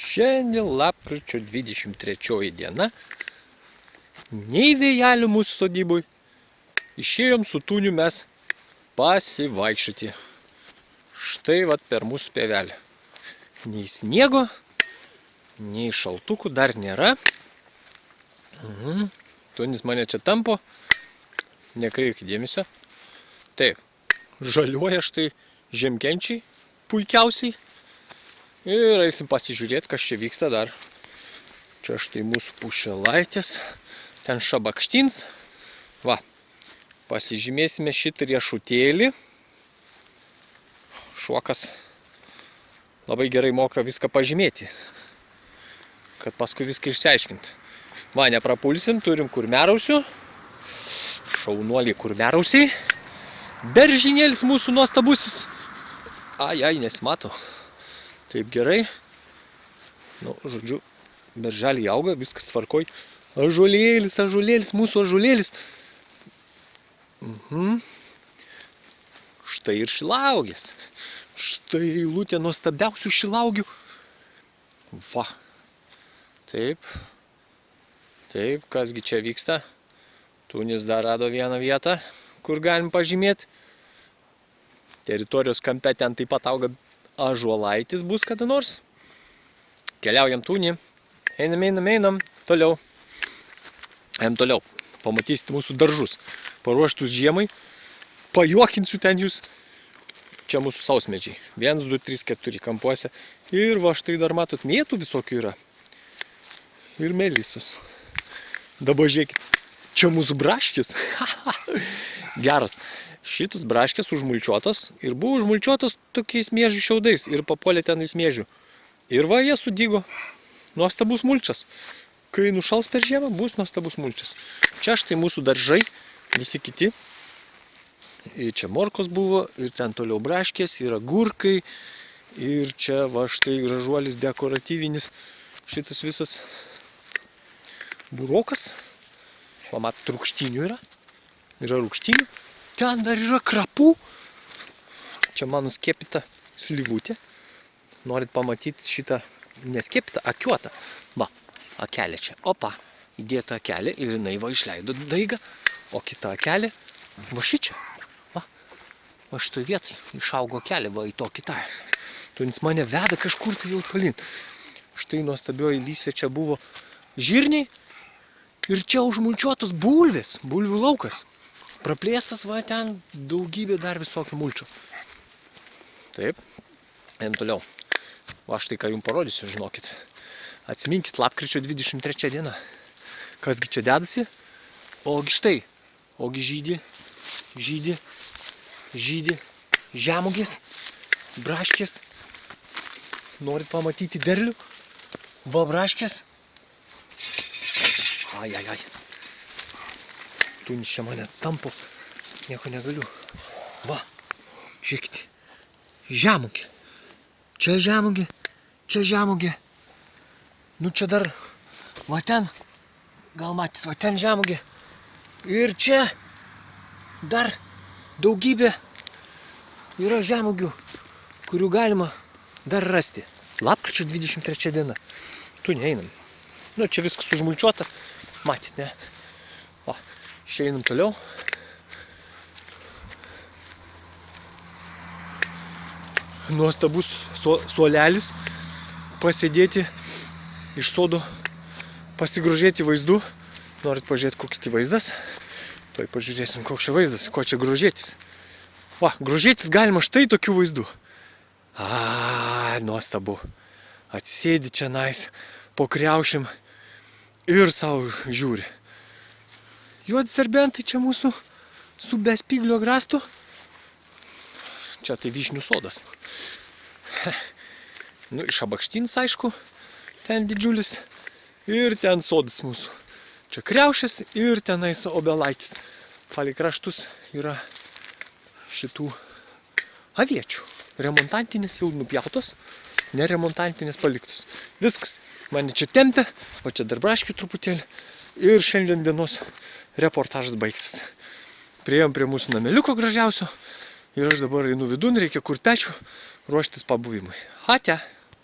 Šiandien lapkričio 23 diena. Nei vėjelio mūsų sodyboj. Išėjom su Tuniu mes pasivaikščioti. Štai vat per mūsų pievelę. Nei sniego, nei šaltukų dar nėra. Tunis mane čia tampo. Nekreipkite dėmesio. Taip, žaliuoja štai žemkenčiai puikiausiai. Ir eisim pasižiūrėti, kas čia vyksta dar. Čia štai mūsų pušelaitės. Ten šabakštins. Va, pasižymėsime šitą riešutėlį. Šuokas labai gerai moka viską pažymėti, kad paskui viską išsiaiškinti. Va, neprapulsim, turim kurmiarausių. Šaunuoliai kurmiarausiai. Beržinėlis mūsų nuostabusis. Ai, nesimato. Taip gerai. Nu, žodžiu, berželiai auga, viskas tvarkoj. Ažuolėlis, mūsų ažuolėlis. Štai ir šilaugės. Štai eilutė nuostabiausių šilaugių. Va. Taip, kasgi čia vyksta. Tunis dar rado vieną vietą, kur galim pažymėti. Teritorijos kampe ten taip pat auga ąžuolaitis bus kada nors. Keliaujam Tunį. Einam. Toliau. Einam toliau. Pamatysite mūsų daržus. Paruoštus žiemai. Pajuokinsiu ten jūs. Čia mūsų sausmedžiai. 1, 2, 3, 4 kampuose. Ir va štai dar matot, mėtų visokių yra. Ir melisos. Dabar žiūrėkit. Čia mūsų braškės. Geras. Šitus braškės užmulčiuotos ir buvo užmulčiuotos tokiais miežių šiaudais ir papuolė ten į smėžių. Ir va, jie sudygo. Nuostabus mulčas. Kai nušals per žiemą, bus nuostabus mulčas. Čia štai mūsų daržai, visi kiti. Ir čia morkos buvo, ir ten toliau braškės, ir agurkai. Ir čia va štai gražuolis dekoratyvinis. Šitas visas burokas. Pamat, rūgštynių yra. Yra rūgštynių. Ten dar yra krapų. Čia mano skiepita slyvutė. Norit pamatyti šitą neskiepitą, akiuotą. Va, akelė čia. Opa, įdėta akelė ir jinai va išleido daigą. O kita akelė, va šičia. Va šitoj vietai išaugo akelė, va į to kitą. Tunis mane veda kažkur tai jau tolin. Štai nuostabioji lysvė čia buvo žirniai. Ir čia užmulčiuotos bulvės, bulvių laukas. Praplėstas va ten daugybė dar visokių mulčių. Taip, einam toliau. Va štai ką jums parodysiu, žinokit. Atsiminkit, lapkričio 23 diena. Kasgi čia dedasi? Ogi štai. Ogi žydi žemugės, braškės. Norit pamatyti derlių? Va braškės. Ai. Tunis čia mane tampo. Nieko negaliu. Va, žiūrėkit. Žemugė. Čia žemugė. Nu čia dar, va ten, gal matyt, va ten žemugė. Ir čia dar daugybė yra žemugių, kurių galima dar rasti. Lapkričio 23 diena. Tu neeinam. Nu, čia viskas užmulčiuota. Matyt, ne? Va, išeinam toliau. Nuostabus suolelis. Pasėdėti iš sodo, pasigrožėti vaizdu. Norit pažiūrėti, koks tai vaizdas? Tuoj pažiūrėsim, koks čia vaizdas, ko čia grožėtis. Va, grožėtis galima štai tokių vaizdų. Nuostabu. Atsėdi čia nais, po kriaušim. Ir savo žiūri. Juodi serbentai čia mūsų su bespiglio grastu. Čia tai vyšnių sodas. Nu, šabakštinis, aišku, ten didžiulis. Ir ten sodas mūsų. Čia kriaušės ir tenais obelaitis. Palei kraštus yra šitų aviečių. Remontantinės jau nupjautos, neremontantinės paliktos. Viskas. Mane čia tempia, o čia dar braškių truputėlį. Ir šiandien dienos reportažas baigtas. Priėjom prie mūsų nameliuko gražiausio. Ir aš dabar einu vidun, reikia kur pečių ruoštis pabuvimui. Ate.